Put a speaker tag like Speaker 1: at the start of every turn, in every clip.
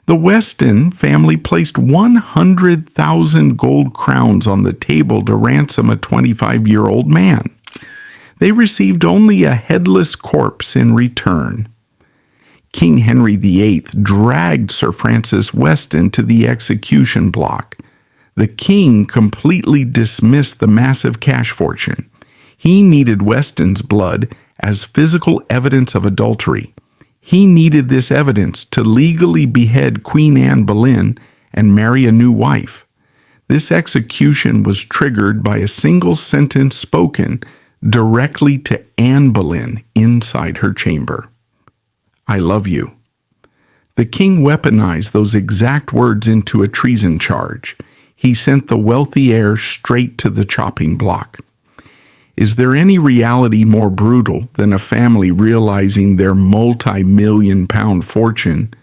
Speaker 1: The Weston family placed 100,000 gold crowns on the table to ransom a 25-year-old man. They received only a headless corpse in return. King Henry VIII dragged Sir Francis Weston to the execution block. The king completely dismissed the massive cash fortune. He needed Weston's blood as physical evidence of adultery. He needed this evidence to legally behead Queen Anne Boleyn and marry a new wife. This execution was triggered by a single sentence spoken directly to Anne Boleyn inside her chamber. "I love you." The king weaponized those exact words into a treason charge. He sent the wealthy heir straight to the chopping block. Is there any reality more brutal than a family realizing their multi-million-pound fortune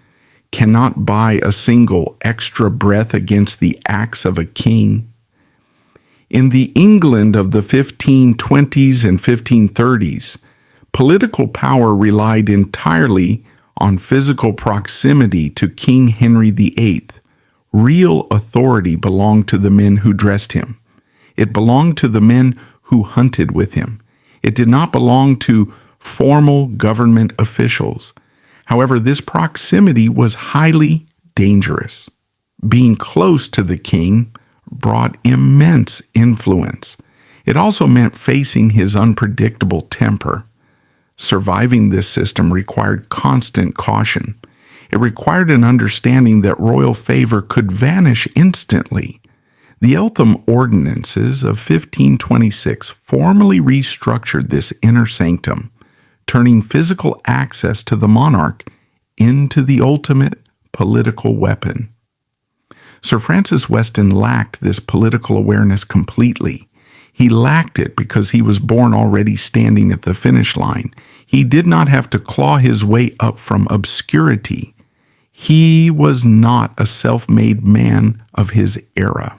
Speaker 1: cannot buy a single extra breath against the axe of a king? In the England of the 1520s and 1530s, political power relied entirely on physical proximity to King Henry VIII. Real authority belonged to the men who dressed him. It belonged to the men who hunted with him. It did not belong to formal government officials. However, this proximity was highly dangerous. Being close to the king brought immense influence. It also meant facing his unpredictable temper. Surviving this system required constant caution. It required an understanding that royal favor could vanish instantly. The Eltham Ordinances of 1526 formally restructured this inner sanctum, turning physical access to the monarch into the ultimate political weapon. Sir Francis Weston lacked this political awareness completely. He lacked it because he was born already standing at the finish line. He did not have to claw his way up from obscurity. He was not a self-made man of his era.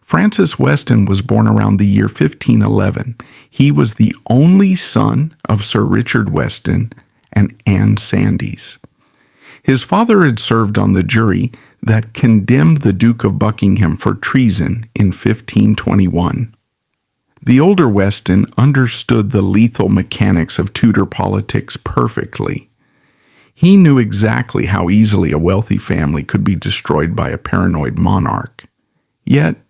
Speaker 1: Francis Weston was born around the year 1511. He was the only son of Sir Richard Weston and Anne Sandys. His father had served on the jury that condemned the Duke of Buckingham for treason in 1521. The older Weston understood the lethal mechanics of Tudor politics perfectly. He knew exactly how easily a wealthy family could be destroyed by a paranoid monarch. Yet,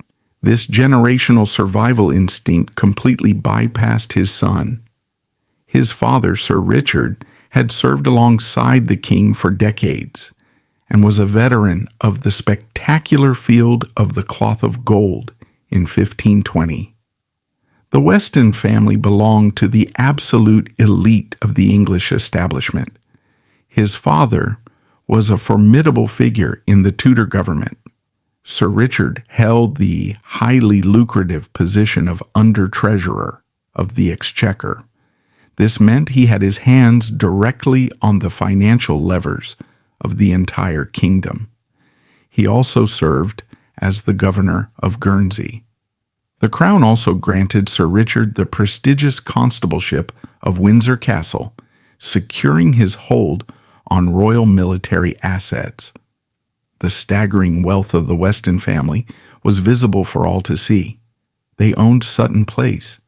Speaker 1: this generational survival instinct completely bypassed his son. His father, Sir Richard, had served alongside the king for decades and was a veteran of the spectacular field of the Cloth of Gold in 1520. The Weston family belonged to the absolute elite of the English establishment. His father was a formidable figure in the Tudor government. Sir Richard held the highly lucrative position of Under-Treasurer of the Exchequer. This meant he had his hands directly on the financial levers of the entire kingdom. He also served as the governor of Guernsey. The crown also granted Sir Richard the prestigious constableship of Windsor Castle, securing his hold on royal military assets. The staggering wealth of the Weston family was visible for all to see. They owned Sutton Place.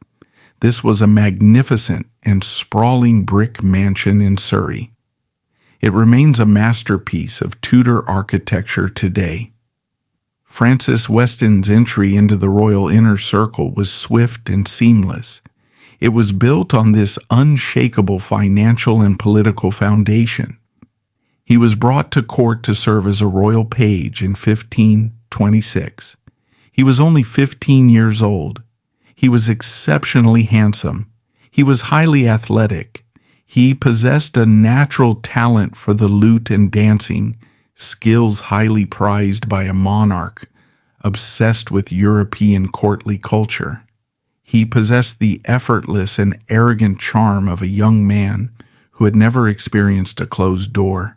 Speaker 1: This was a magnificent and sprawling brick mansion in Surrey. It remains a masterpiece of Tudor architecture today. Francis Weston's entry into the royal inner circle was swift and seamless. It was built on this unshakable financial and political foundation. He was brought to court to serve as a royal page in 1526. He was only 15 years old. He was exceptionally handsome. He was highly athletic. He possessed a natural talent for the lute and dancing, skills highly prized by a monarch obsessed with European courtly culture. He possessed the effortless and arrogant charm of a young man who had never experienced a closed door.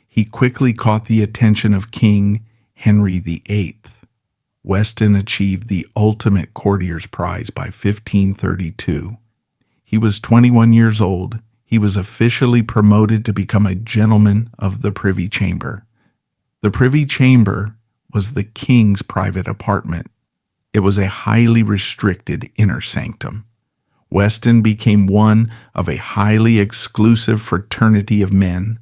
Speaker 1: He quickly caught the attention of King Henry VIII. Weston achieved the ultimate courtier's prize by 1532. He was 21 years old. He was officially promoted to become a gentleman of the Privy Chamber. The privy chamber was the king's private apartment. It was a highly restricted inner sanctum. Weston became one of a highly exclusive fraternity of men.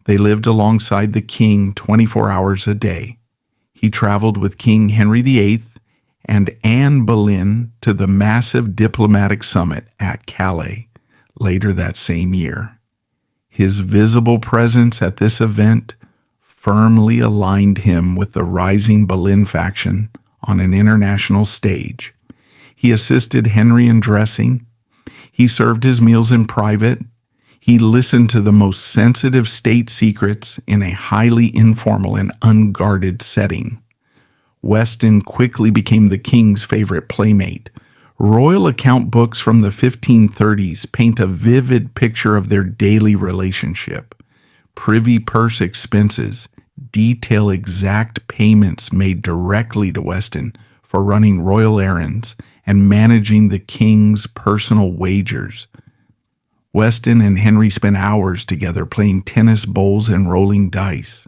Speaker 1: They lived alongside the king 24 hours a day. He traveled with King Henry VIII and Anne Boleyn to the massive diplomatic summit at Calais later that same year. His visible presence at this event firmly aligned him with the rising Boleyn faction on an international stage. He assisted Henry in dressing. He served his meals in private. He listened to the most sensitive state secrets in a highly informal and unguarded setting. Weston quickly became the king's favorite playmate. Royal account books from the 1530s paint a vivid picture of their daily relationship. Privy purse expenses detail exact payments made directly to Weston for running royal errands and managing the king's personal wagers. Weston and Henry spent hours together playing tennis bowls and rolling dice.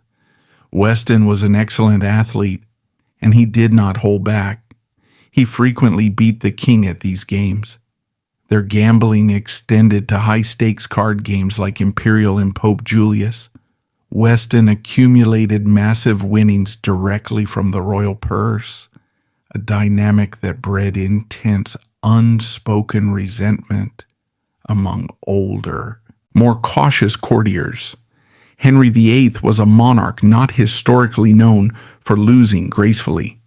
Speaker 1: Weston was an excellent athlete, and he did not hold back. He frequently beat the king at these games. Their gambling extended to high-stakes card games like Imperial and Pope Julius. Weston accumulated massive winnings directly from the royal purse, a dynamic that bred intense, unspoken resentment among older, more cautious courtiers. Henry VIII was a monarch not historically known for losing gracefully.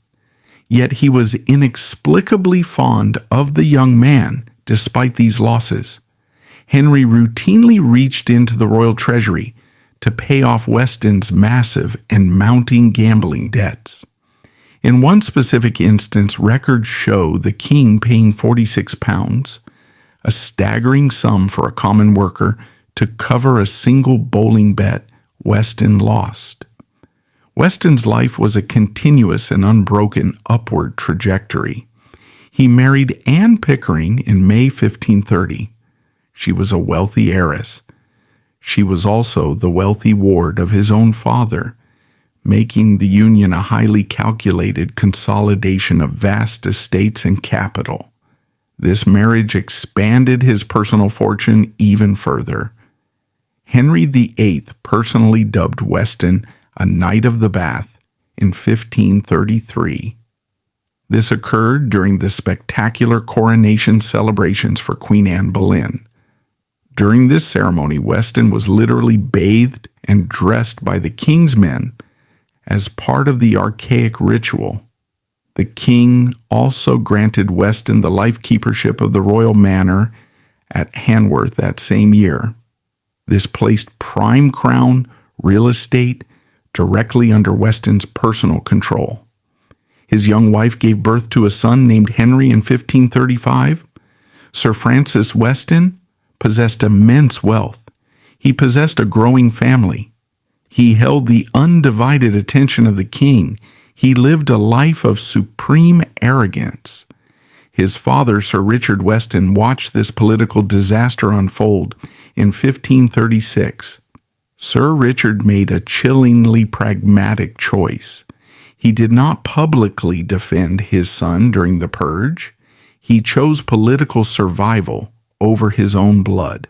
Speaker 1: Yet he was inexplicably fond of the young man despite these losses. Henry routinely reached into the royal treasury to pay off Weston's massive and mounting gambling debts. In one specific instance, records show the king paying £46, a staggering sum for a common worker, to cover a single bowling bet Weston lost. Weston's life was a continuous and unbroken upward trajectory. He married Anne Pickering in May 1530. She was a wealthy heiress. She was also the wealthy ward of his own father, making the union a highly calculated consolidation of vast estates and capital. This marriage expanded his personal fortune even further. Henry VIII personally dubbed Weston a Knight of the Bath in 1533. This occurred during the spectacular coronation celebrations for Queen Anne Boleyn. During this ceremony, Weston was literally bathed and dressed by the king's men as part of the archaic ritual. The king also granted Weston the lifekeepership of the royal manor at Hanworth that same year. This placed prime crown real estate directly under Weston's personal control. His young wife gave birth to a son named Henry in 1535. Sir Francis Weston possessed immense wealth. He possessed a growing family. He held the undivided attention of the king. He lived a life of supreme arrogance. His father, Sir Richard Weston, watched this political disaster unfold in 1536. Sir Richard made a chillingly pragmatic choice. He did not publicly defend his son during the purge. He chose political survival over his own blood.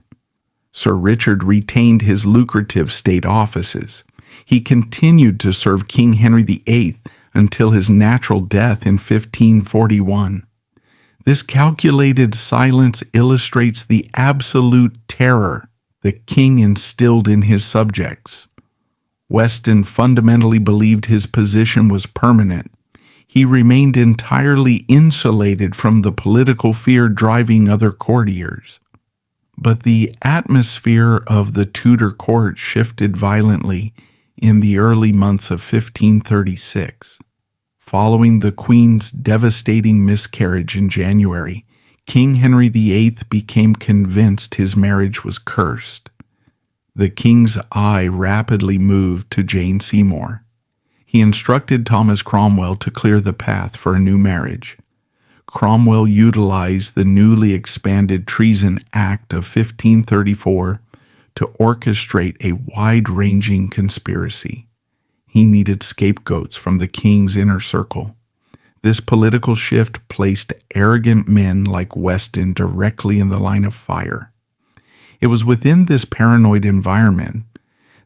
Speaker 1: Sir Richard retained his lucrative state offices. He continued to serve King Henry VIII until his natural death in 1541. This calculated silence illustrates the absolute terror the king instilled in his subjects. Weston fundamentally believed his position was permanent. He remained entirely insulated from the political fear driving other courtiers. But the atmosphere of the Tudor court shifted violently in the early months of 1536. Following the Queen's devastating miscarriage in January, King Henry VIII became convinced his marriage was cursed. The king's eye rapidly moved to Jane Seymour. He instructed Thomas Cromwell to clear the path for a new marriage. Cromwell utilized the newly expanded Treason Act of 1534 to orchestrate a wide-ranging conspiracy. He needed scapegoats from the king's inner circle. This political shift placed arrogant men like Weston directly in the line of fire. It was within this paranoid environment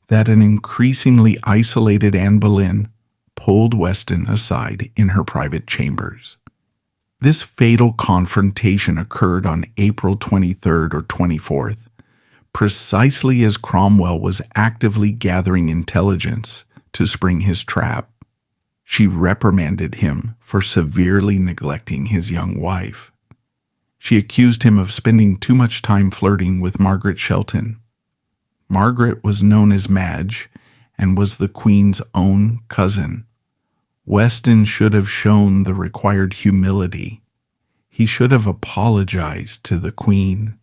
Speaker 1: that an increasingly isolated Anne Boleyn pulled Weston aside in her private chambers. This fatal confrontation occurred on April 23rd or 24th, precisely as Cromwell was actively gathering intelligence to spring his trap. She reprimanded him for severely neglecting his young wife. She accused him of spending too much time flirting with Margaret Shelton. Margaret was known as Madge and was the Queen's own cousin. Weston should have shown the required humility. He should have apologized to the Queen.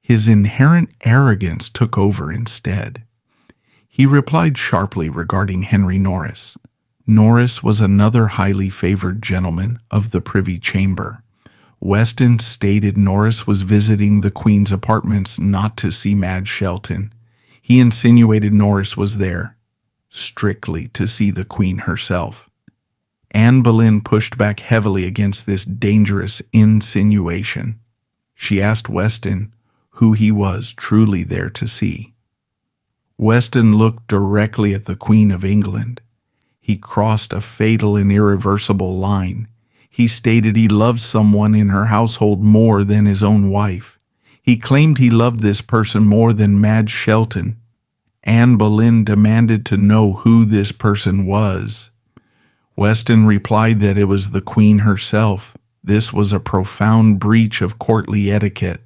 Speaker 1: His inherent arrogance took over instead. He replied sharply regarding Henry Norris. Norris was another highly favored gentleman of the Privy Chamber. Weston stated Norris was visiting the Queen's apartments not to see Madge Shelton. He insinuated Norris was there, strictly to see the Queen herself. Anne Boleyn pushed back heavily against this dangerous insinuation. She asked Weston who he was truly there to see. Weston looked directly at the Queen of England. He crossed a fatal and irreversible line. He stated he loved someone in her household more than his own wife. He claimed he loved this person more than Madge Shelton. Anne Boleyn demanded to know who this person was. Weston replied that it was the Queen herself. This was a profound breach of courtly etiquette.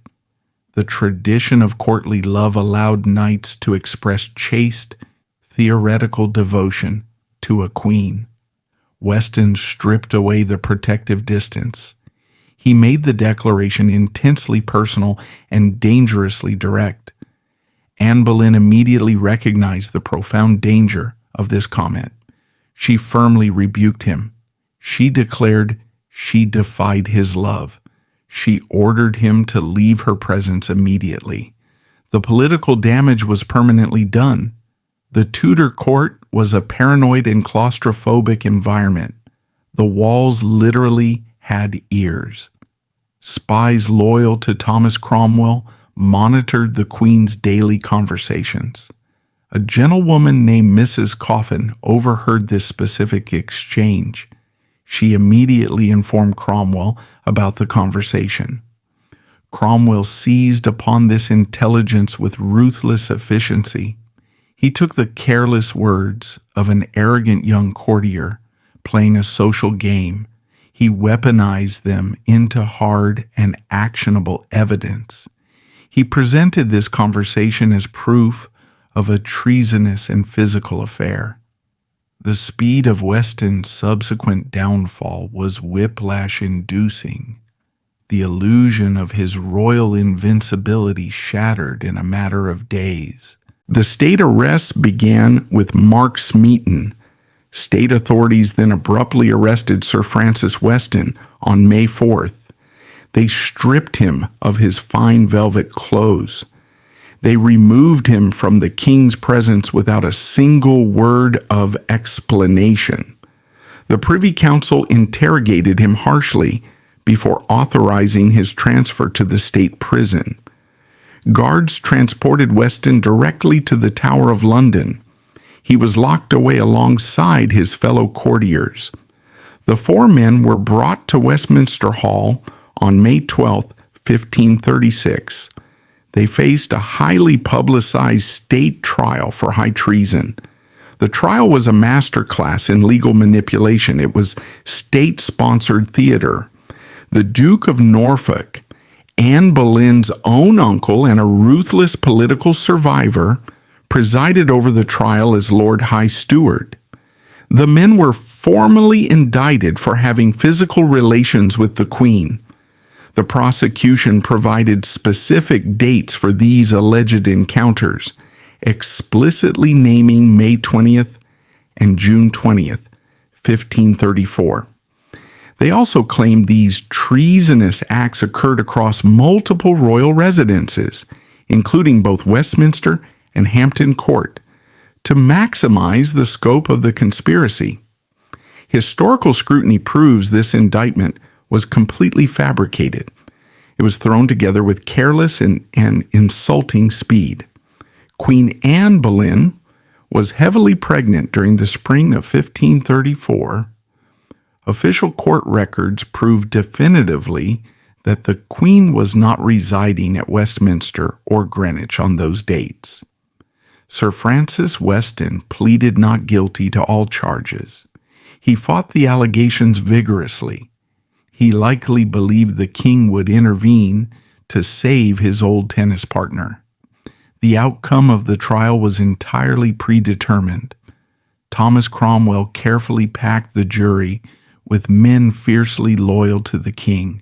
Speaker 1: The tradition of courtly love allowed knights to express chaste, theoretical devotion to a queen. Weston stripped away the protective distance. He made the declaration intensely personal and dangerously direct. Anne Boleyn immediately recognized the profound danger of this comment. She firmly rebuked him. She declared she defied his love. She ordered him to leave her presence immediately. The political damage was permanently done. The Tudor court was a paranoid and claustrophobic environment. The walls literally had ears. Spies loyal to Thomas Cromwell monitored the Queen's daily conversations. A gentlewoman named Mrs. Coffin overheard this specific exchange. She immediately informed Cromwell about the conversation. Cromwell seized upon this intelligence with ruthless efficiency. He took the careless words of an arrogant young courtier playing a social game. He weaponized them into hard and actionable evidence. He presented this conversation as proof of a treasonous and physical affair. The speed of Weston's subsequent downfall was whiplash-inducing. The illusion of his royal invincibility shattered in a matter of days. The state arrests began with Mark Smeaton. State authorities then abruptly arrested Sir Francis Weston on May 4th. They stripped him of his fine velvet clothes. They removed him from the king's presence without a single word of explanation. The Privy Council interrogated him harshly before authorizing his transfer to the state prison. Guards transported Weston directly to the Tower of London. He was locked away alongside his fellow courtiers. The four men were brought to Westminster Hall on May 12, 1536. They faced a highly publicized state trial for high treason. The trial was a masterclass in legal manipulation. It was state-sponsored theater. The Duke of Norfolk, Anne Boleyn's own uncle and a ruthless political survivor, presided over the trial as Lord High Steward. The men were formally indicted for having physical relations with the Queen. The prosecution provided specific dates for these alleged encounters, explicitly naming May 20th and June 20th, 1534. They also claimed these treasonous acts occurred across multiple royal residences, including both Westminster and Hampton Court. to maximize the scope of the conspiracy. Historical scrutiny proves this indictment was completely fabricated. It was thrown together with careless and insulting speed. Queen Anne Boleyn was heavily pregnant during the spring of 1534. Official court records prove definitively that the Queen was not residing at Westminster or Greenwich on those dates. Sir Francis Weston pleaded not guilty to all charges. He fought the allegations vigorously. He likely believed the king would intervene to save his old tennis partner. The outcome of the trial was entirely predetermined. Thomas Cromwell carefully packed the jury with men fiercely loyal to the king.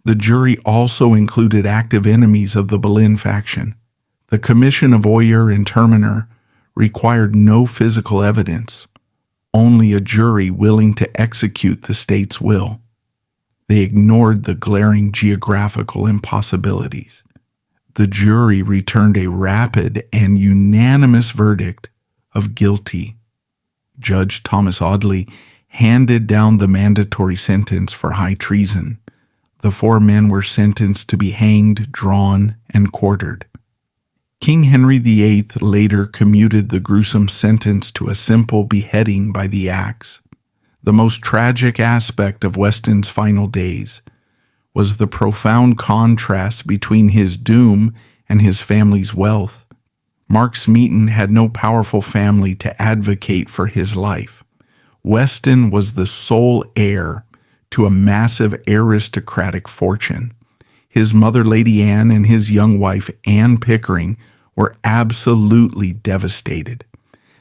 Speaker 1: The jury also included active enemies of the Boleyn faction. The Commission of Oyer and Terminer required no physical evidence, only a jury willing to execute the state's will. They ignored the glaring geographical impossibilities. The jury returned a rapid and unanimous verdict of guilty. Judge Thomas Audley handed down the mandatory sentence for high treason. The 4 men were sentenced to be hanged, drawn, and quartered. King Henry VIII later commuted the gruesome sentence to a simple beheading by the axe. The most tragic aspect of Weston's final days was the profound contrast between his doom and his family's wealth. Mark Smeaton had no powerful family to advocate for his life. Weston was the sole heir to a massive aristocratic fortune. His mother, Lady Anne, and his young wife, Anne Pickering, were absolutely devastated.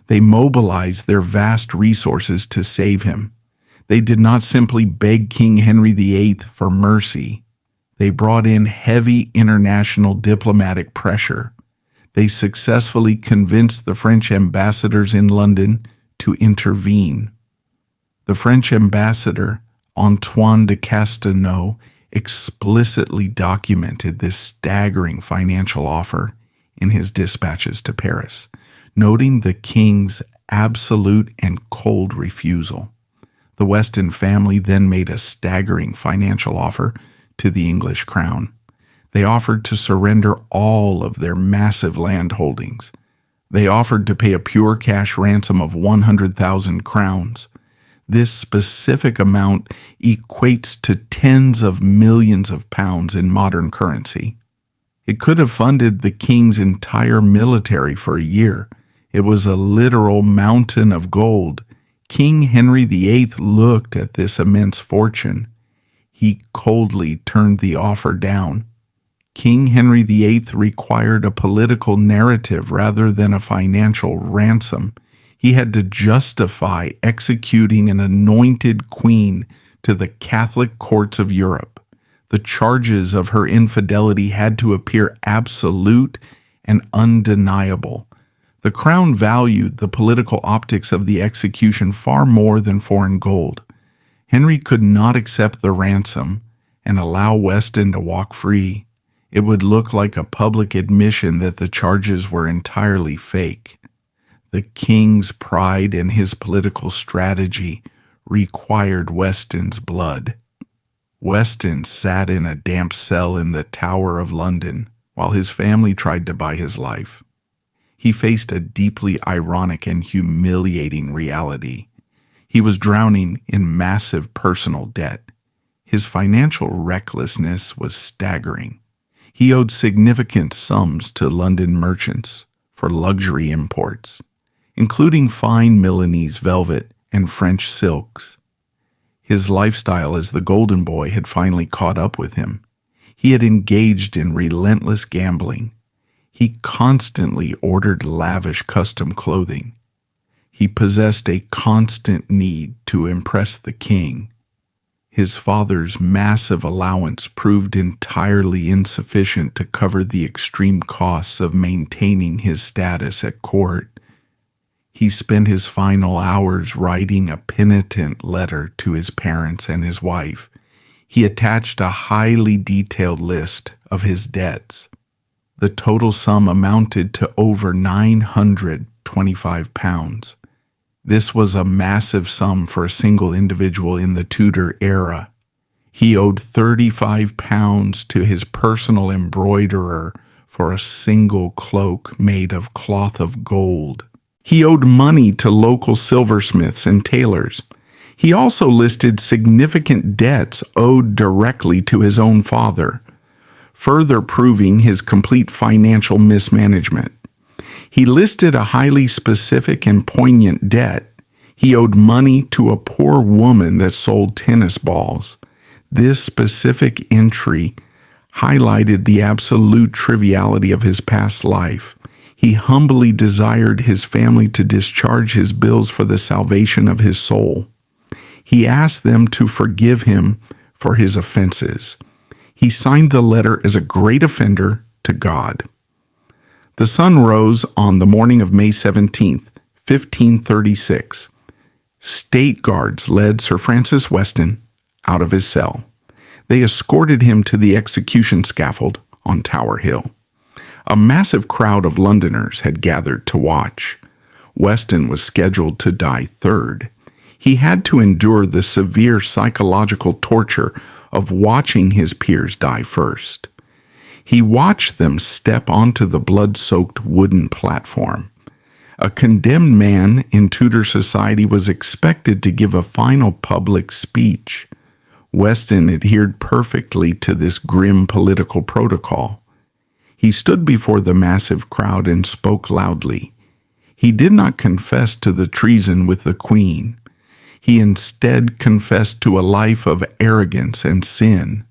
Speaker 1: They mobilized their vast resources to save him. They did not simply beg King Henry VIII for mercy. They brought in heavy international diplomatic pressure. They successfully convinced the French ambassadors in London to intervene. The French ambassador, Antoine de Castelnau, explicitly documented this staggering financial offer in his dispatches to Paris, noting the king's absolute and cold refusal. The Weston family then made a staggering financial offer to the English crown. They offered to surrender all of their massive land holdings. They offered to pay a pure cash ransom of 100,000 crowns. This specific amount equates to tens of millions of pounds in modern currency. It could have funded the king's entire military for a year. It was a literal mountain of gold. King Henry VIII looked at this immense fortune. He coldly turned the offer down. King Henry VIII required a political narrative rather than a financial ransom. He had to justify executing an anointed queen to the Catholic courts of Europe. The charges of her infidelity had to appear absolute and undeniable. The crown valued the political optics of the execution far more than foreign gold. Henry could not accept the ransom and allow Weston to walk free. It would look like a public admission that the charges were entirely fake. The king's pride and his political strategy required Weston's blood. Weston sat in a damp cell in the Tower of London while his family tried to buy his life. He faced a deeply ironic and humiliating reality. He was drowning in massive personal debt. His financial recklessness was staggering. He owed significant sums to London merchants for luxury imports, including fine Milanese velvet and French silks. His lifestyle as the Golden Boy had finally caught up with him. He had engaged in relentless gambling. He constantly ordered lavish custom clothing. He possessed a constant need to impress the king. His father's massive allowance proved entirely insufficient to cover the extreme costs of maintaining his status at court. He spent his final hours writing a penitent letter to his parents and his wife. He attached a highly detailed list of his debts. The total sum amounted to over £900 £25. This was a massive sum for a single individual in the Tudor era. He owed £35 to his personal embroiderer for a single cloak made of cloth of gold. He owed money to local silversmiths and tailors. He also listed significant debts owed directly to his own father, further proving his complete financial mismanagement. He listed a highly specific and poignant debt. He owed money to a poor woman that sold tennis balls. This specific entry highlighted the absolute triviality of his past life. He humbly desired his family to discharge his bills for the salvation of his soul. He asked them to forgive him for his offenses. He signed the letter as a great offender to God. The sun rose on the morning of May 17th, 1536. State guards led Sir Francis Weston out of his cell. They escorted him to the execution scaffold on Tower Hill. A massive crowd of Londoners had gathered to watch. Weston was scheduled to die third. He had to endure the severe psychological torture of watching his peers die first. He watched them step onto the blood-soaked wooden platform. A condemned man in Tudor society was expected to give a final public speech. Weston adhered perfectly to this grim political protocol. He stood before the massive crowd and spoke loudly. He did not confess to the treason with the Queen. He instead confessed to a life of arrogance and sin.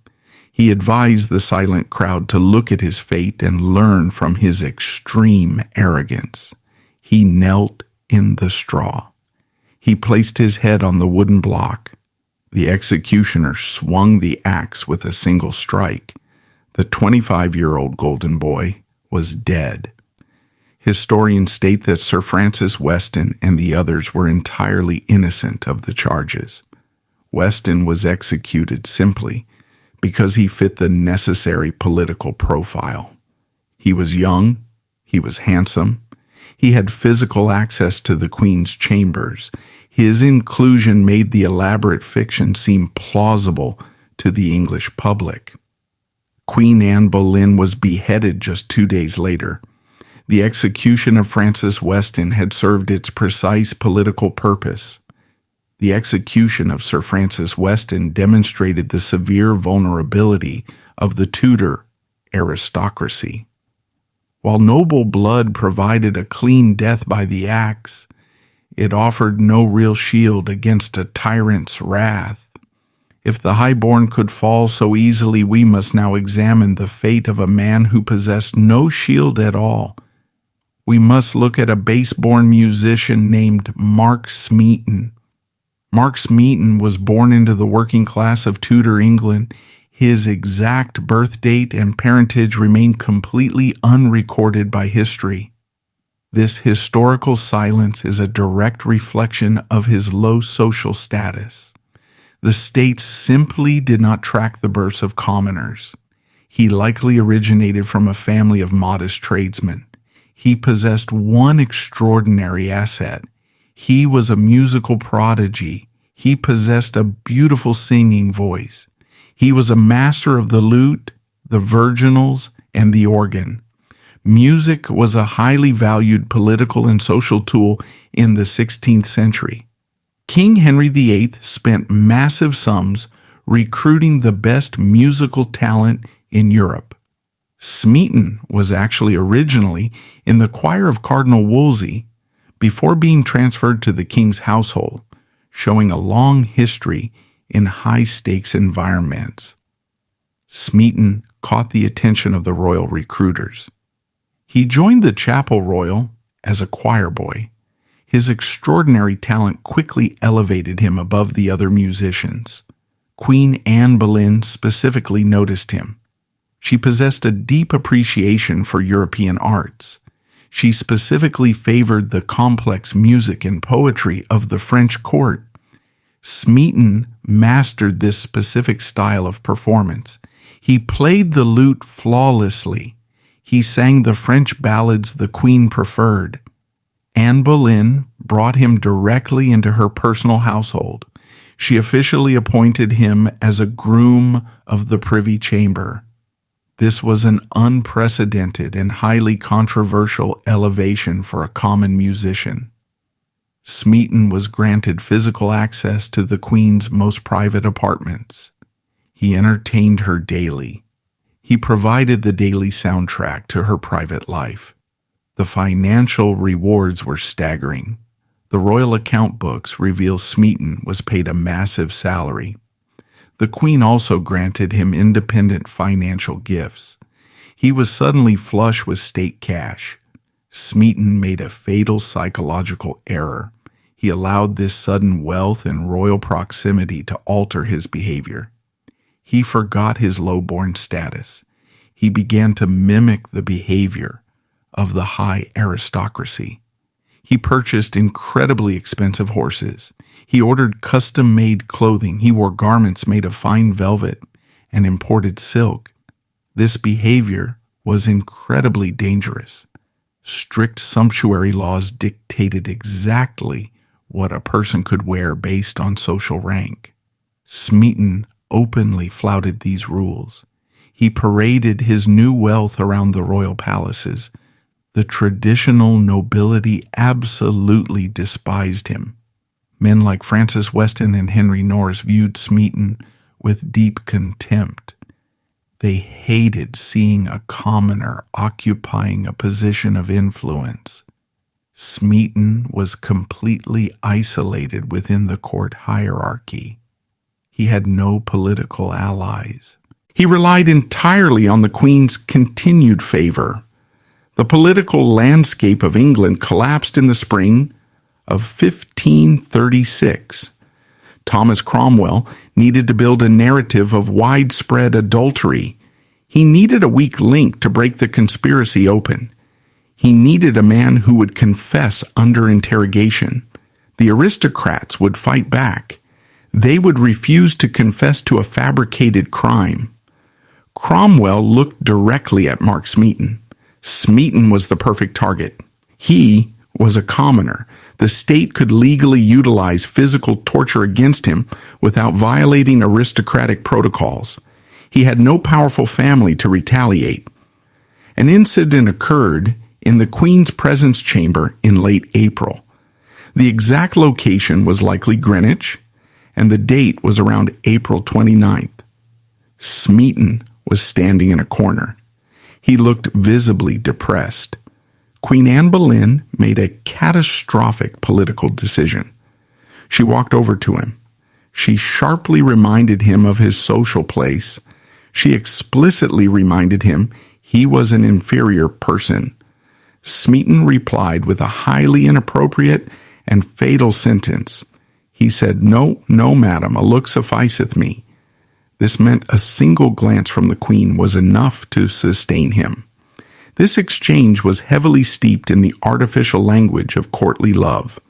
Speaker 1: He advised the silent crowd to look at his fate and learn from his extreme arrogance. He knelt in the straw. He placed his head on the wooden block. The executioner swung the axe with a single strike. The 25-year-old golden boy was dead. Historians state that Sir Francis Weston and the others were entirely innocent of the charges. Weston was executed simply because he fit the necessary political profile. He was young, he was handsome, he had physical access to the Queen's chambers. His inclusion made the elaborate fiction seem plausible to the English public. Queen Anne Boleyn was beheaded just 2 days later. The execution of Francis Weston had served its precise political purpose. The execution of Sir Francis Weston demonstrated the severe vulnerability of the Tudor aristocracy. While noble blood provided a clean death by the axe, it offered no real shield against a tyrant's wrath. If the highborn could fall so easily, we must now examine the fate of a man who possessed no shield at all. We must look at a base-born musician named Mark Smeaton. Mark Smeaton was born into the working class of Tudor England. His exact birth date and parentage remain completely unrecorded by history. This historical silence is a direct reflection of his low social status. The state simply did not track the births of commoners. He likely originated from a family of modest tradesmen. He possessed one extraordinary asset. He was a musical prodigy. He possessed a beautiful singing voice. He was a master of the lute, the virginals, and the organ. Music was a highly valued political and social tool in the 16th century. King Henry VIII spent massive sums recruiting the best musical talent in Europe. Smeaton was actually originally in the choir of Cardinal Wolsey before being transferred to the king's household, showing a long history in high-stakes environments. Smeaton caught the attention of the royal recruiters. He joined the Chapel Royal as a choir boy. His extraordinary talent quickly elevated him above the other musicians. Queen Anne Boleyn specifically noticed him. She possessed a deep appreciation for European arts. She specifically favored the complex music and poetry of the French court. Smeaton mastered this specific style of performance. He played the lute flawlessly. He sang the French ballads the Queen preferred. Anne Boleyn brought him directly into her personal household. She officially appointed him as a groom of the Privy Chamber. This was an unprecedented and highly controversial elevation for a common musician. Smeaton was granted physical access to the Queen's most private apartments. He entertained her daily. He provided the daily soundtrack to her private life. The financial rewards were staggering. The royal account books reveal Smeaton was paid a massive salary. The Queen also granted him independent financial gifts. He was suddenly flush with state cash. Smeaton made a fatal psychological error. He allowed this sudden wealth and royal proximity to alter his behavior. He forgot his low-born status. He began to mimic the behavior of the high aristocracy. He purchased incredibly expensive horses. He ordered custom-made clothing. He wore garments made of fine velvet and imported silk. This behavior was incredibly dangerous. Strict sumptuary laws dictated exactly what a person could wear based on social rank. Smeaton openly flouted these rules. He paraded his new wealth around the royal palaces. The traditional nobility absolutely despised him. Men like Francis Weston and Henry Norris viewed Smeaton with deep contempt. They hated seeing a commoner occupying a position of influence. Smeaton was completely isolated within the court hierarchy. He had no political allies. He relied entirely on the Queen's continued favor. The political landscape of England collapsed in the spring of 1536. Thomas Cromwell needed to build a narrative of widespread adultery. He needed a weak link to break the conspiracy open. He needed a man who would confess under interrogation. The aristocrats would fight back. They would refuse to confess to a fabricated crime. Cromwell looked directly at Mark Smeaton. Smeaton was the perfect target. He was a commoner. The state could legally utilize physical torture against him without violating aristocratic protocols. He had no powerful family to retaliate. An incident occurred in the Queen's presence chamber in late April. The exact location was likely Greenwich, and the date was around April 29th. Smeaton was standing in a corner. He looked visibly depressed. Queen Anne Boleyn made a catastrophic political decision. She walked over to him. She sharply reminded him of his social place. She explicitly reminded him he was an inferior person. Smeaton replied with a highly inappropriate and fatal sentence. He said, "No, no, madam, a look sufficeth me." This meant a single glance from the Queen was enough to sustain him. This exchange was heavily steeped in the artificial language of courtly love.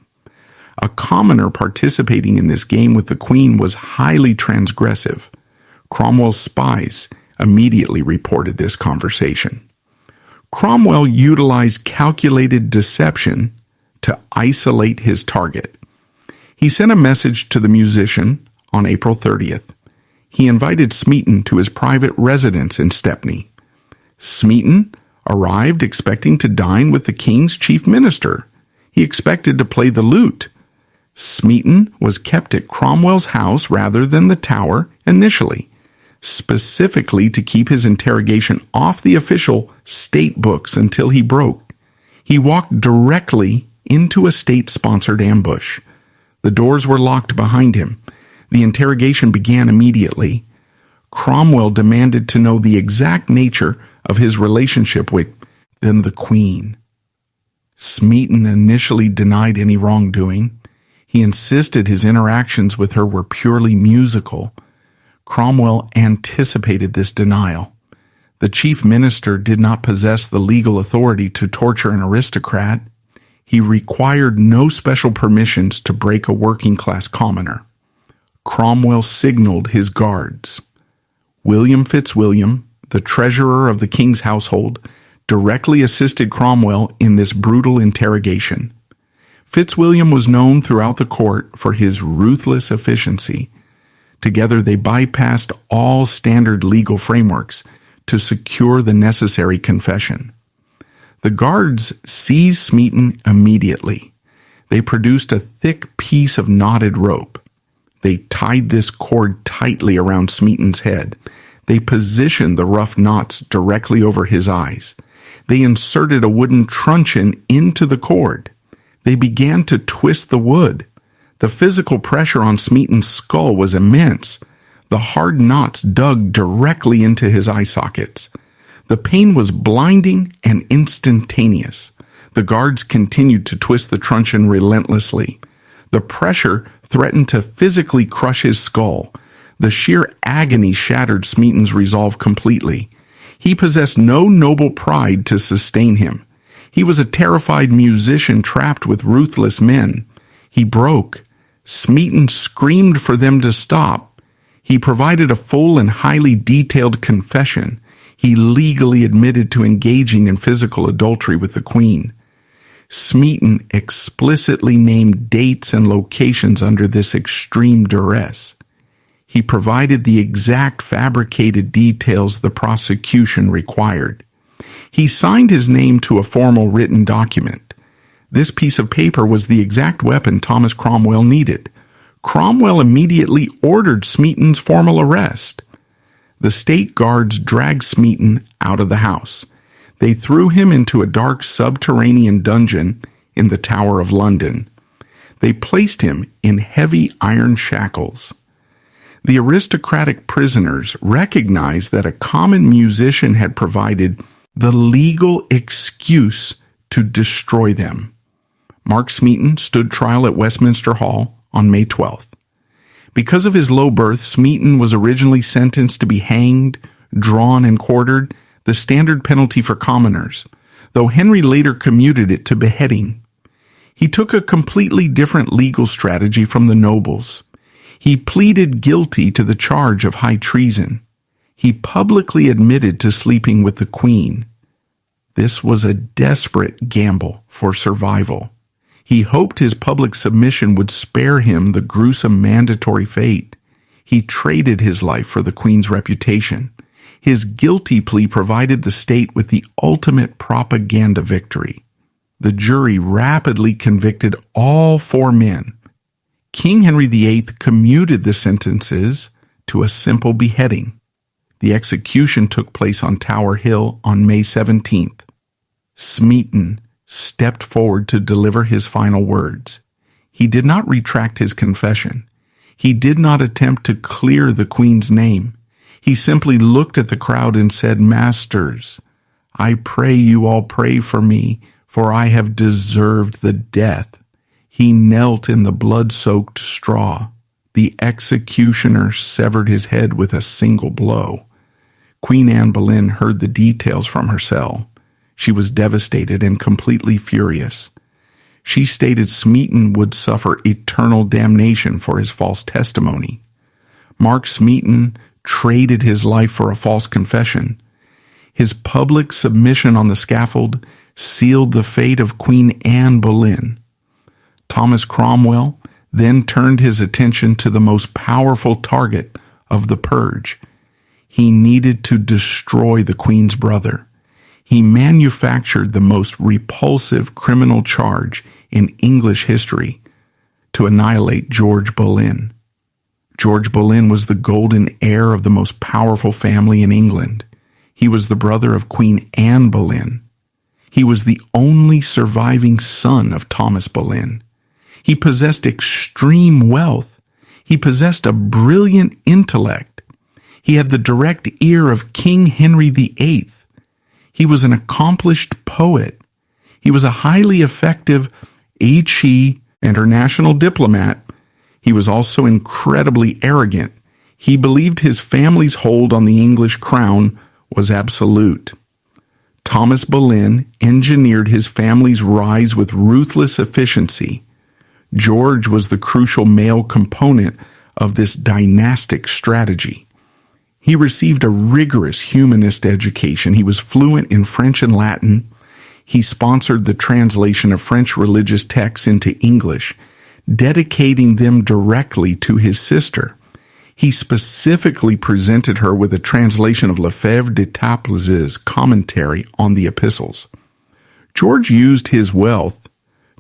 Speaker 1: A commoner participating in this game with the Queen was highly transgressive. Cromwell's spies immediately reported this conversation. Cromwell utilized calculated deception to isolate his target. He sent a message to the musician on April 30th. He invited Smeaton to his private residence in Stepney. Smeaton arrived expecting to dine with the King's chief minister. He expected to play the lute. Smeaton was kept at Cromwell's house rather than the Tower initially, specifically to keep his interrogation off the official state books until he broke. He walked directly into a state-sponsored ambush. The doors were locked behind him. The interrogation began immediately. Cromwell demanded to know the exact nature of his relationship with the Queen. Smeaton initially denied any wrongdoing. He insisted his interactions with her were purely musical. Cromwell anticipated this denial. The chief minister did not possess the legal authority to torture an aristocrat. He required no special permissions to break a working-class commoner. Cromwell signaled his guards. William Fitzwilliam, the treasurer of the king's household, directly assisted Cromwell in this brutal interrogation. Fitzwilliam was known throughout the court for his ruthless efficiency. Together, they bypassed all standard legal frameworks to secure the necessary confession. The guards seized Smeaton immediately. They produced a thick piece of knotted rope. They tied this cord tightly around Smeaton's head. They positioned the rough knots directly over his eyes. They inserted a wooden truncheon into the cord. They began to twist the wood. The physical pressure on Smeaton's skull was immense. The hard knots dug directly into his eye sockets. The pain was blinding and instantaneous. The guards continued to twist the truncheon relentlessly. The pressure threatened to physically crush his skull. The sheer agony shattered Smeaton's resolve completely. He possessed no noble pride to sustain him. He was a terrified musician trapped with ruthless men. He broke. Smeaton screamed for them to stop. He provided a full and highly detailed confession. He legally admitted to engaging in physical adultery with the Queen. Smeaton explicitly named dates and locations under this extreme duress. He provided the exact fabricated details the prosecution required. He signed his name to a formal written document. This piece of paper was the exact weapon Thomas Cromwell needed. Cromwell immediately ordered Smeaton's formal arrest. The state guards dragged Smeaton out of the house. They threw him into a dark subterranean dungeon in the Tower of London. They placed him in heavy iron shackles. The aristocratic prisoners recognized that a common musician had provided the legal excuse to destroy them. Mark Smeaton stood trial at Westminster Hall on May 12th. Because of his low birth, Smeaton was originally sentenced to be hanged, drawn, and quartered, the standard penalty for commoners, though Henry later commuted it to beheading. He took a completely different legal strategy from the nobles. He pleaded guilty to the charge of high treason. He publicly admitted to sleeping with the Queen. This was a desperate gamble for survival. He hoped his public submission would spare him the gruesome mandatory fate. He traded his life for the Queen's reputation. His guilty plea provided the state with the ultimate propaganda victory. The jury rapidly convicted all 4 men. King Henry VIII commuted the sentences to a simple beheading. The execution took place on Tower Hill on May 17th. Smeaton stepped forward to deliver his final words. He did not retract his confession. He did not attempt to clear the Queen's name. He simply looked at the crowd and said, "Masters, I pray you all pray for me, for I have deserved the death." He knelt in the blood-soaked straw. The executioner severed his head with a single blow. Queen Anne Boleyn heard the details from her cell. She was devastated and completely furious. She stated Smeaton would suffer eternal damnation for his false testimony. Mark Smeaton traded his life for a false confession. His public submission on the scaffold sealed the fate of Queen Anne Boleyn. Thomas Cromwell then turned his attention to the most powerful target of the purge. He needed to destroy the Queen's brother. He manufactured the most repulsive criminal charge in English history to annihilate George Boleyn. George Boleyn was the golden heir of the most powerful family in England. He was the brother of Queen Anne Boleyn. He was the only surviving son of Thomas Boleyn. He possessed extreme wealth. He possessed a brilliant intellect. He had the direct ear of King Henry VIII. He was an accomplished poet. He was a highly effective international diplomat. He was also incredibly arrogant. He believed his family's hold on the English crown was absolute. Thomas Boleyn engineered his family's rise with ruthless efficiency. George was the crucial male component of this dynastic strategy. He received a rigorous humanist education. He was fluent in French and Latin. He sponsored the translation of French religious texts into English, dedicating them directly to his sister. He specifically presented her with a translation of Lefebvre de Taples's commentary on the epistles. George used his wealth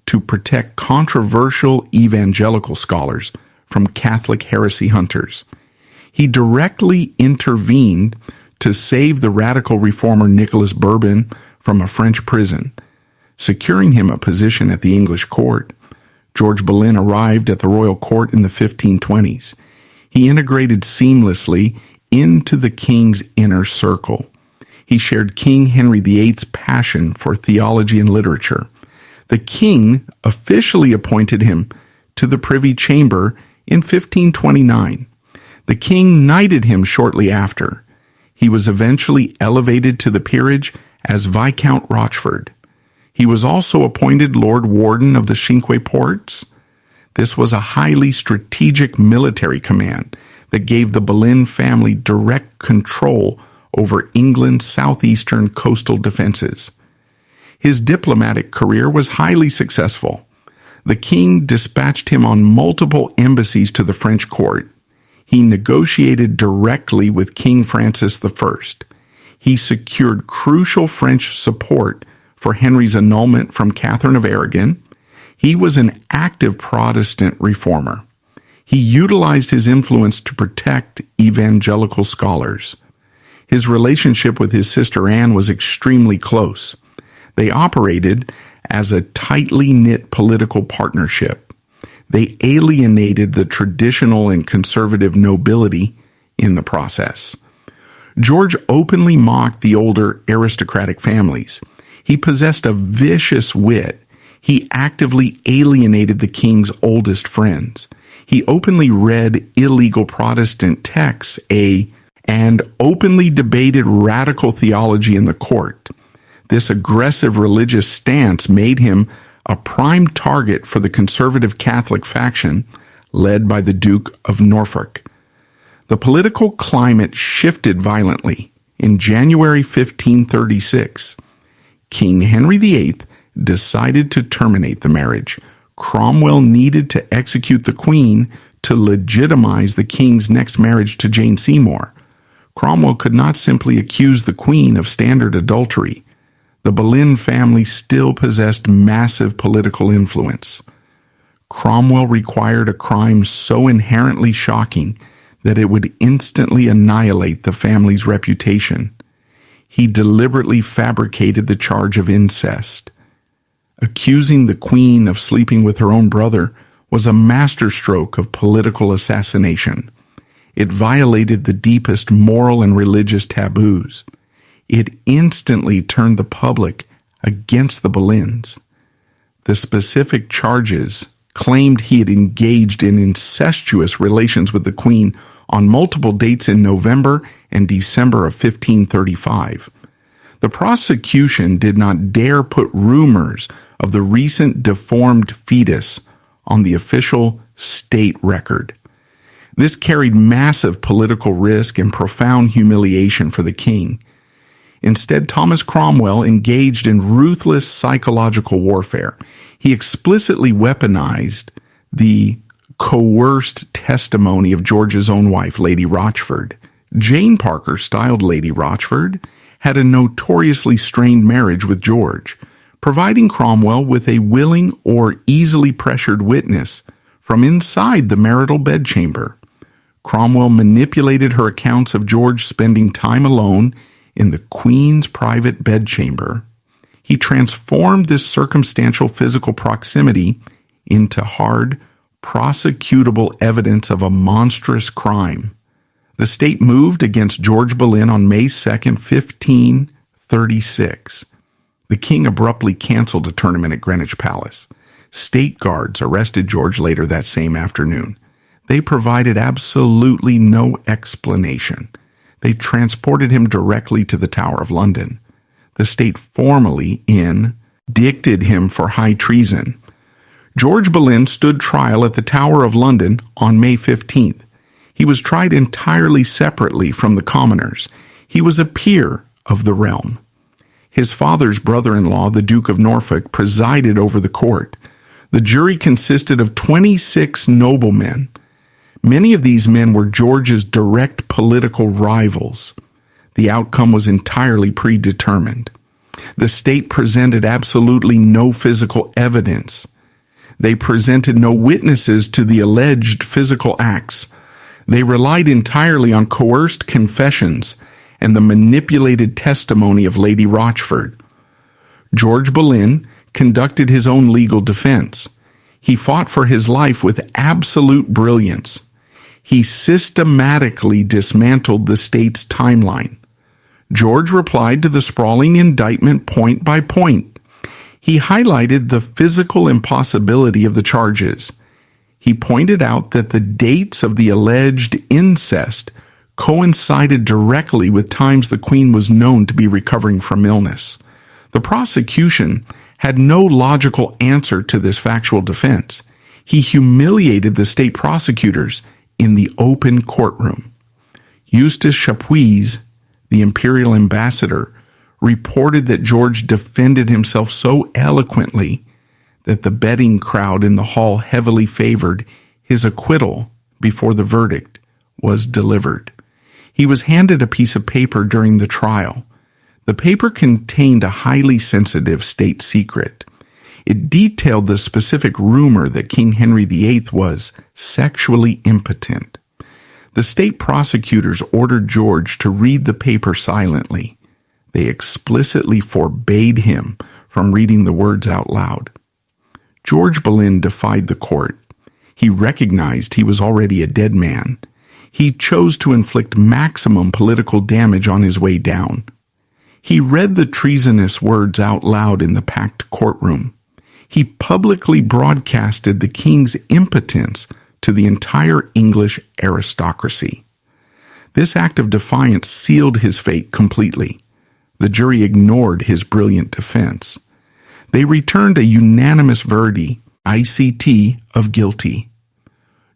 Speaker 1: to protect controversial evangelical scholars from Catholic heresy hunters. He directly intervened to save the radical reformer Nicholas Bourbon from a French prison, securing him a position at the English court. George Boleyn arrived at the royal court in the 1520s. He integrated seamlessly into the king's inner circle. He shared King Henry VIII's passion for theology and literature. The king officially appointed him to the Privy Chamber in 1529. The king knighted him shortly after. He was eventually elevated to the peerage as Viscount Rochford. He was also appointed Lord Warden of the Cinque Ports. This was a highly strategic military command that gave the Boleyn family direct control over England's southeastern coastal defenses. His diplomatic career was highly successful. The king dispatched him on multiple embassies to the French court. He negotiated directly with King Francis I. He secured crucial French support for Henry's annulment from Catherine of Aragon. He was an active Protestant reformer. He utilized his influence to protect evangelical scholars. His relationship with his sister Anne was extremely close. They operated as a tightly knit political partnership. They alienated the traditional and conservative nobility in the process. George openly mocked the older aristocratic families. He possessed a vicious wit. He actively alienated the king's oldest friends. He openly read illegal Protestant texts and openly debated radical theology in the court. This aggressive religious stance made him a prime target for the conservative Catholic faction led by the Duke of Norfolk. The political climate shifted violently. In January 1536, King Henry VIII decided to terminate the marriage. Cromwell needed to execute the Queen to legitimize the king's next marriage to Jane Seymour. Cromwell could not simply accuse the Queen of standard adultery. The Boleyn family still possessed massive political influence. Cromwell required a crime so inherently shocking that it would instantly annihilate the family's reputation. He deliberately fabricated the charge of incest. Accusing the Queen of sleeping with her own brother was a masterstroke of political assassination. It violated the deepest moral and religious taboos. It instantly turned the public against the Boleyns. The specific charges claimed he had engaged in incestuous relations with the Queen on multiple dates in November and December of 1535. The prosecution did not dare put rumors of the recent deformed fetus on the official state record. This carried massive political risk and profound humiliation for the king. Instead, Thomas Cromwell engaged in ruthless psychological warfare. He explicitly weaponized the coerced testimony of George's own wife, Lady Rochford. Jane Parker, styled Lady Rochford, had a notoriously strained marriage with George, providing Cromwell with a willing or easily pressured witness from inside the marital bedchamber. Cromwell manipulated her accounts of George spending time alone in the Queen's private bedchamber. He transformed this circumstantial physical proximity into hard, prosecutable evidence of a monstrous crime. The state moved against George Boleyn on May 2, 1536. The king abruptly canceled a tournament at Greenwich Palace. State guards arrested George later that same afternoon. They provided absolutely no explanation. They transported him directly to the Tower of London. The state formally indicted him for high treason. George Boleyn stood trial at the Tower of London on May 15th. He was tried entirely separately from the commoners. He was a peer of the realm. His father's brother-in-law, the Duke of Norfolk, presided over the court. The jury consisted of 26 noblemen. Many of these men were George's direct political rivals. The outcome was entirely predetermined. The state presented absolutely no physical evidence. They presented no witnesses to the alleged physical acts. They relied entirely on coerced confessions and the manipulated testimony of Lady Rochford. George Boleyn conducted his own legal defense. He fought for his life with absolute brilliance. He systematically dismantled the state's timeline. George replied to the sprawling indictment point by point. He highlighted the physical impossibility of the charges. He pointed out that the dates of the alleged incest coincided directly with times the Queen was known to be recovering from illness. The prosecution had no logical answer to this factual defense. He humiliated the state prosecutors in the open courtroom. Eustace Chapuis, the imperial ambassador, reported that George defended himself so eloquently that the betting crowd in the hall heavily favored his acquittal before the verdict was delivered. He was handed a piece of paper during the trial. The paper contained a highly sensitive state secret. It detailed the specific rumor that King Henry VIII was sexually impotent. The state prosecutors ordered George to read the paper silently. They explicitly forbade him from reading the words out loud. George Boleyn defied the court. He recognized he was already a dead man. He chose to inflict maximum political damage on his way down. He read the treasonous words out loud in the packed courtroom. He publicly broadcasted the king's impotence to the entire English aristocracy. This act of defiance sealed his fate completely. The jury ignored his brilliant defense. They returned a unanimous verdict, ICT, of guilty.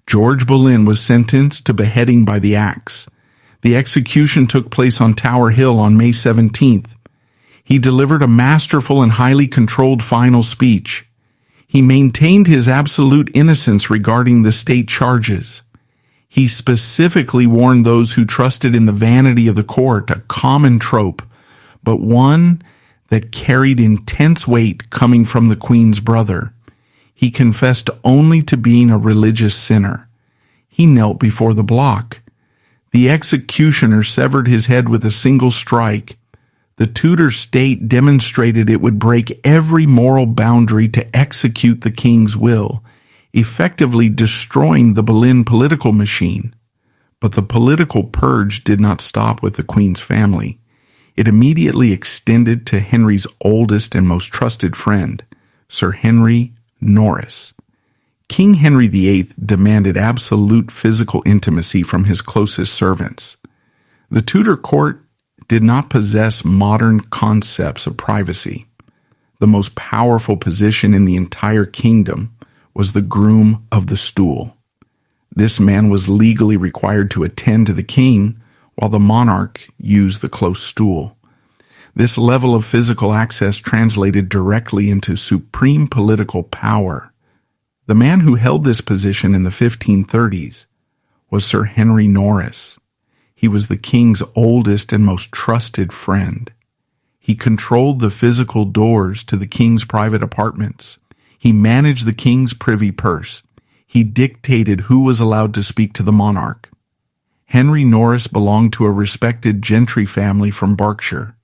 Speaker 1: George Boleyn was sentenced to beheading by the axe. The execution took place on Tower Hill on May 17th. He delivered a masterful and highly controlled final speech. He maintained his absolute innocence regarding the state charges. He specifically warned those who trusted in the vanity of the court, a common trope, but one that carried intense weight coming from the Queen's brother. He confessed only to being a religious sinner. He knelt before the block. The executioner severed his head with a single strike. The Tudor state demonstrated it would break every moral boundary to execute the king's will, effectively destroying the Boleyn political machine. But the political purge did not stop with the Queen's family. It immediately extended to Henry's oldest and most trusted friend, Sir Henry Norris. King Henry VIII demanded absolute physical intimacy from his closest servants. The Tudor court did not possess modern concepts of privacy. The most powerful position in the entire kingdom was the groom of the stool. This man was legally required to attend to the king while the monarch used the close stool. This level of physical access translated directly into supreme political power. The man who held this position in the 1530s was Sir Henry Norris. He was the king's oldest and most trusted friend. He controlled the physical doors to the king's private apartments. He managed the king's privy purse. He dictated who was allowed to speak to the monarch. Henry Norris belonged to a respected gentry family from Berkshire.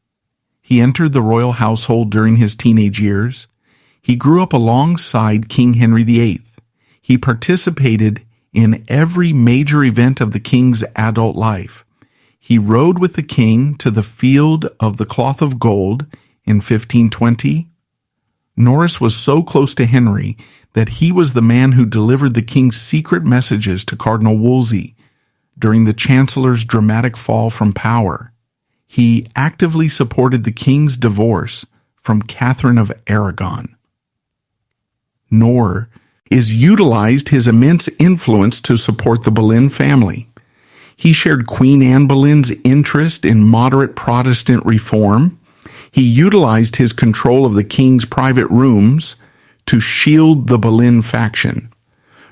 Speaker 1: He entered the royal household during his teenage years. He grew up alongside King Henry VIII. He participated in every major event of the king's adult life. He rode with the king to the Field of the Cloth of Gold in 1520. Norris was so close to Henry that he was the man who delivered the king's secret messages to Cardinal Wolsey during the Chancellor's dramatic fall from power. He actively supported the king's divorce from Catherine of Aragon. Norris utilized his immense influence to support the Boleyn family. He shared Queen Anne Boleyn's interest in moderate Protestant reform. He utilized his control of the king's private rooms to shield the Boleyn faction.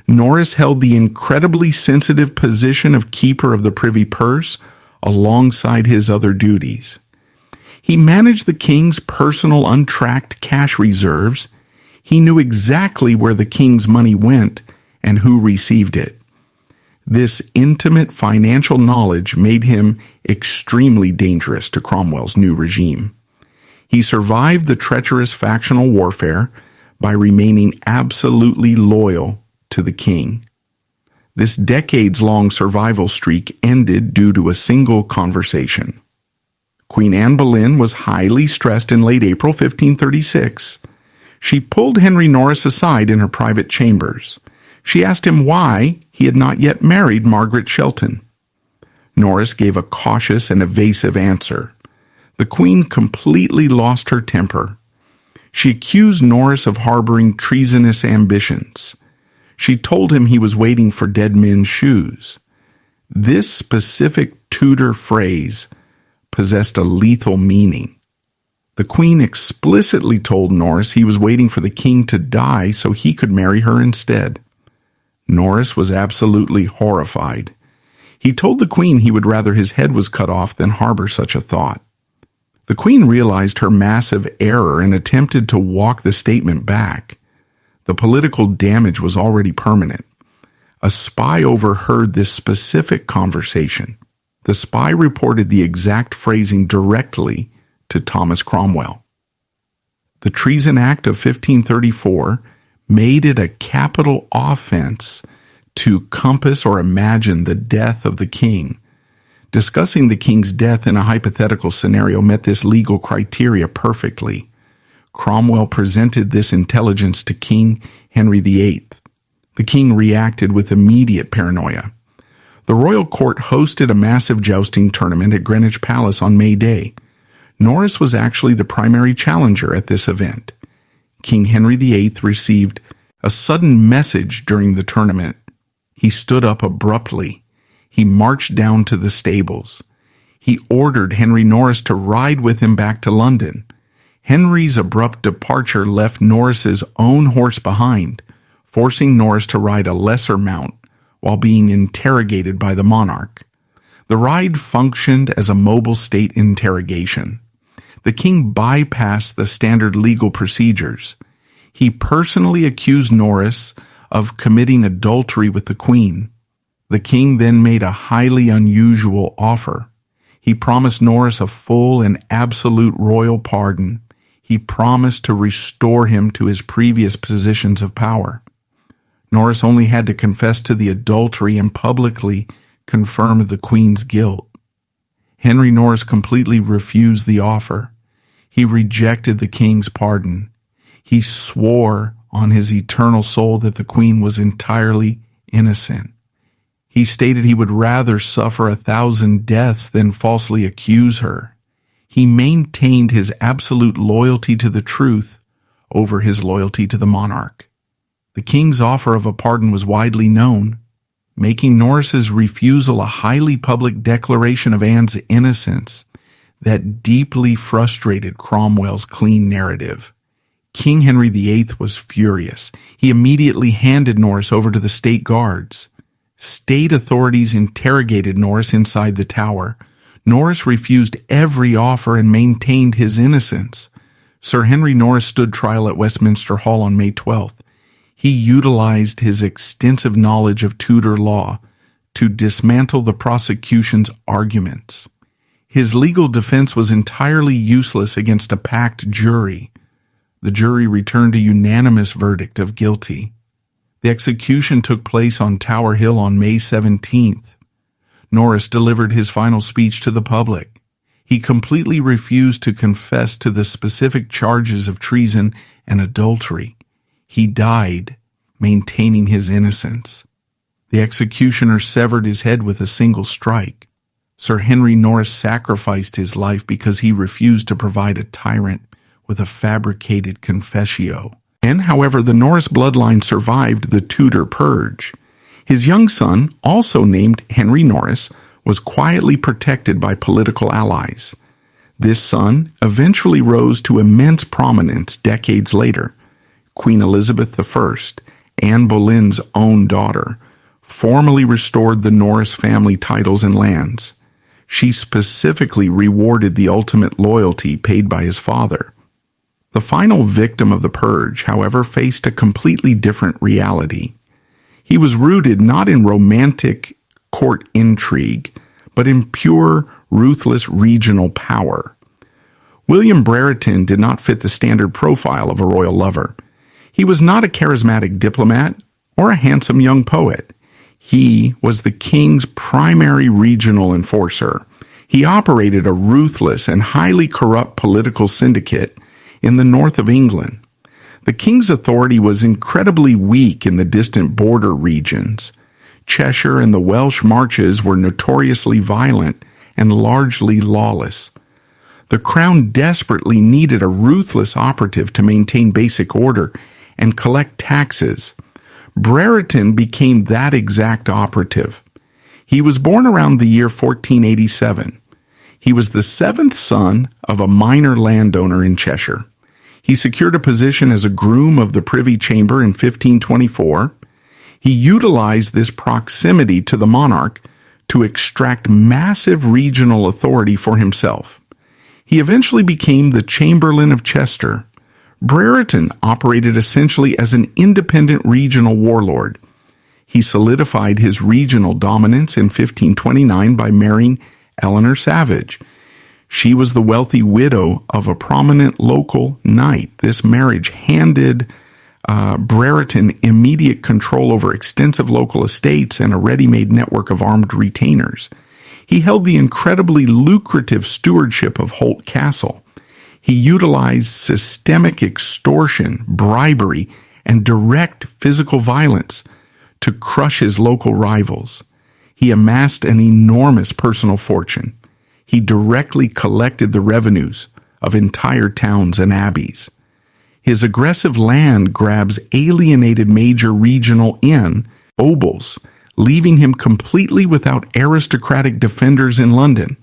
Speaker 1: Norris held the incredibly sensitive position of keeper of the privy purse alongside his other duties. He managed the king's personal untracked cash reserves. He knew exactly where the king's money went and who received it. This intimate financial knowledge made him extremely dangerous to Cromwell's new regime. He survived the treacherous factional warfare by remaining absolutely loyal to the king. This decades-long survival streak ended due to a single conversation. Queen Anne Boleyn was highly stressed in late April 1536. She pulled Henry Norris aside in her private chambers. She asked him why he had not yet married Margaret Shelton. Norris gave a cautious and evasive answer. The Queen completely lost her temper. She accused Norris of harboring treasonous ambitions. She told him he was waiting for dead men's shoes. This specific Tudor phrase possessed a lethal meaning. The Queen explicitly told Norris he was waiting for the king to die so he could marry her instead. Norris was absolutely horrified. He told the Queen he would rather his head was cut off than harbor such a thought. The Queen realized her massive error and attempted to walk the statement back. The political damage was already permanent. A spy overheard this specific conversation. The spy reported the exact phrasing directly to Thomas Cromwell. The Treason Act of 1534 made it a capital offense to compass or imagine the death of the king. Discussing the king's death in a hypothetical scenario met this legal criteria perfectly. Cromwell presented this intelligence to King Henry VIII. The king reacted with immediate paranoia. The royal court hosted a massive jousting tournament at Greenwich Palace on May Day. Norris was actually the primary challenger at this event. King Henry VIII received a sudden message during the tournament. He stood up abruptly. He marched down to the stables. He ordered Henry Norris to ride with him back to London. Henry's abrupt departure left Norris's own horse behind, forcing Norris to ride a lesser mount while being interrogated by the monarch. The ride functioned as a mobile state interrogation. The king bypassed the standard legal procedures. He personally accused Norris of committing adultery with the queen. The king then made a highly unusual offer. He promised Norris a full and absolute royal pardon. He promised to restore him to his previous positions of power. Norris only had to confess to the adultery and publicly confirm the queen's guilt. Henry Norris completely refused the offer. He rejected the king's pardon. He swore on his eternal soul that the queen was entirely innocent. He stated he would rather suffer 1,000 deaths than falsely accuse her. He maintained his absolute loyalty to the truth over his loyalty to the monarch. The king's offer of a pardon was widely known, making Norris's refusal a highly public declaration of Anne's innocence that deeply frustrated Cromwell's clean narrative. King Henry VIII was furious. He immediately handed Norris over to the state guards. State authorities interrogated Norris inside the tower. Norris refused every offer and maintained his innocence. Sir Henry Norris stood trial at Westminster Hall on May 12th. He utilized his extensive knowledge of Tudor law to dismantle the prosecution's arguments. His legal defense was entirely useless against a packed jury. The jury returned a unanimous verdict of guilty. The execution took place on Tower Hill on May 17th. Norris delivered his final speech to the public. He completely refused to confess to the specific charges of treason and adultery. He died, maintaining his innocence. The executioner severed his head with a single strike. Sir Henry Norris sacrificed his life because he refused to provide a tyrant with a fabricated confessio. And, however, the Norris bloodline survived the Tudor purge. His young son, also named Henry Norris, was quietly protected by political allies. This son eventually rose to immense prominence decades later. Queen Elizabeth I, Anne Boleyn's own daughter, formally restored the Norris family titles and lands. She specifically rewarded the ultimate loyalty paid by his father. The final victim of the purge, however, faced a completely different reality. He was rooted not in romantic court intrigue, but in pure, ruthless regional power. William Brereton did not fit the standard profile of a royal lover. He was not a charismatic diplomat or a handsome young poet. He was the king's primary regional enforcer. He operated a ruthless and highly corrupt political syndicate in the north of England. The king's authority was incredibly weak in the distant border regions. Cheshire and the Welsh Marches were notoriously violent and largely lawless. The crown desperately needed a ruthless operative to maintain basic order and collect taxes. Brereton became that exact operative. He was born around the year 1487. He was the seventh son of a minor landowner in Cheshire. He secured a position as a groom of the Privy Chamber in 1524. He utilized this proximity to the monarch to extract massive regional authority for himself. He eventually became the Chamberlain of Chester. Brereton operated essentially as an independent regional warlord. He solidified his regional dominance in 1529 by marrying Eleanor Savage. She was the wealthy widow of a prominent local knight. This marriage handed Brereton immediate control over extensive local estates and a ready-made network of armed retainers. He held the incredibly lucrative stewardship of Holt Castle. He utilized systemic extortion, bribery, and direct physical violence to crush his local rivals. He amassed an enormous personal fortune. He directly collected the revenues of entire towns and abbeys. His aggressive land grabs alienated major regional nobles, leaving him completely without aristocratic defenders in London.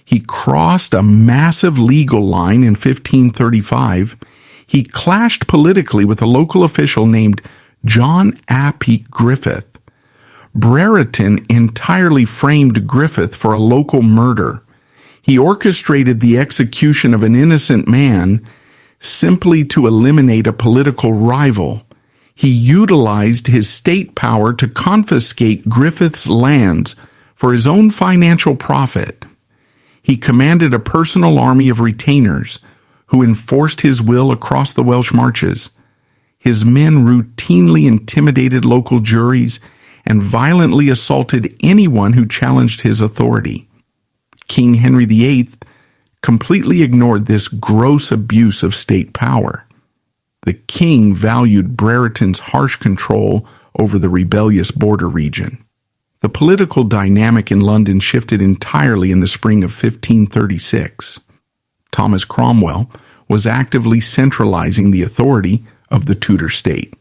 Speaker 1: He crossed a massive legal line in 1535. He clashed politically with a local official named John Appy Griffith. Brereton entirely framed Griffith for a local murder. He orchestrated the execution of an innocent man simply to eliminate a political rival. He utilized his state power to confiscate Griffith's lands for his own financial profit. He commanded a personal army of retainers who enforced his will across the Welsh Marches. His men routinely intimidated local juries and violently assaulted anyone who challenged his authority. King Henry VIII completely ignored this gross abuse of state power. The king valued Brereton's harsh control over the rebellious border region. The political dynamic in London shifted entirely in the spring of 1536. Thomas Cromwell was actively centralizing the authority of the Tudor state.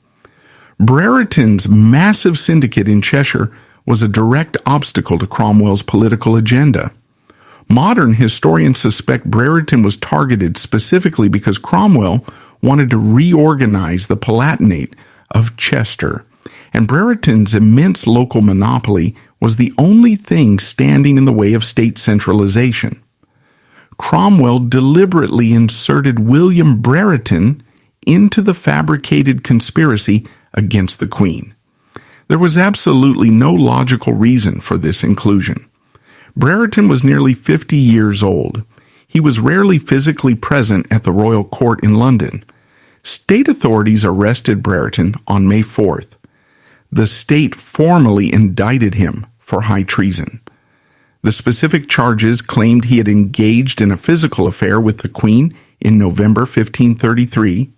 Speaker 1: Brereton's massive syndicate in Cheshire was a direct obstacle to Cromwell's political agenda. Modern historians suspect Brereton was targeted specifically because Cromwell wanted to reorganize the Palatinate of Chester, and Brereton's immense local monopoly was the only thing standing in the way of state centralization. Cromwell deliberately inserted William Brereton into the fabricated conspiracy against the Queen. There was absolutely no logical reason for this inclusion. Brereton was nearly 50 years old. He was rarely physically present at the royal court in London. State authorities arrested Brereton on May 4th. The state formally indicted him for high treason. The specific charges claimed he had engaged in a physical affair with the Queen in November 1533.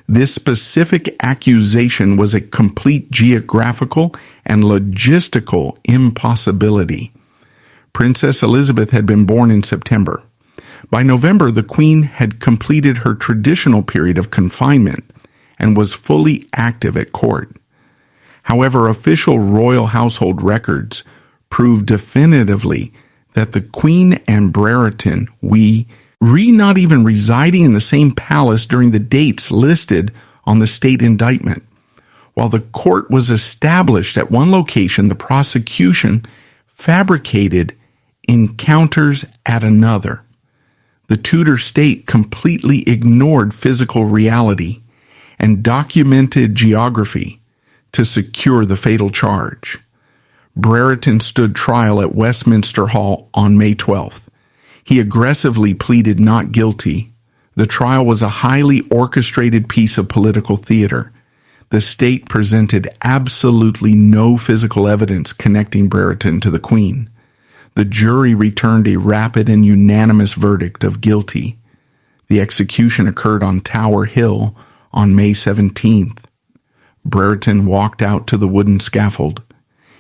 Speaker 1: This specific accusation was a complete geographical and logistical impossibility. Princess Elizabeth had been born in September. By November, the Queen had completed her traditional period of confinement and was fully active at court. However, official royal household records proved definitively that the Queen and Brereton not even residing in the same palace during the dates listed on the state indictment. While the court was established at one location, the prosecution fabricated encounters at another. The Tudor state completely ignored physical reality and documented geography to secure the fatal charge. Brereton stood trial at Westminster Hall on May 12th. He aggressively pleaded not guilty. The trial was a highly orchestrated piece of political theater. The state presented absolutely no physical evidence connecting Brereton to the Queen. The jury returned a rapid and unanimous verdict of guilty. The execution occurred on Tower Hill on May 17th. Brereton walked out to the wooden scaffold.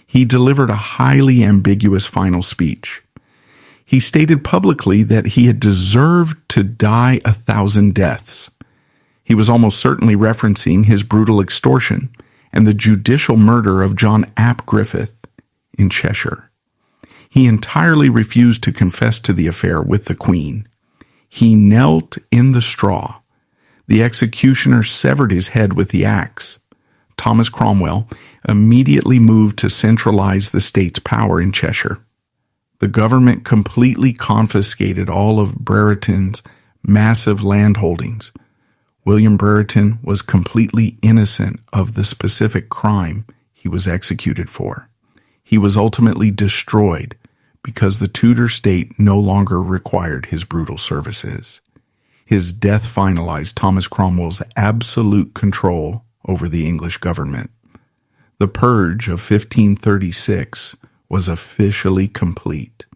Speaker 1: He delivered a highly ambiguous final speech. He stated publicly that he had deserved to die 1,000 deaths. He was almost certainly referencing his brutal extortion and the judicial murder of John Ap Griffith in Cheshire. He entirely refused to confess to the affair with the Queen. He knelt in the straw. The executioner severed his head with the axe. Thomas Cromwell immediately moved to centralize the state's power in Cheshire. The government completely confiscated all of Brereton's massive land holdings. William Brereton was completely innocent of the specific crime he was executed for. He was ultimately destroyed because the Tudor state no longer required his brutal services. His death finalized Thomas Cromwell's absolute control over the English government. The Purge of 1536 was officially complete.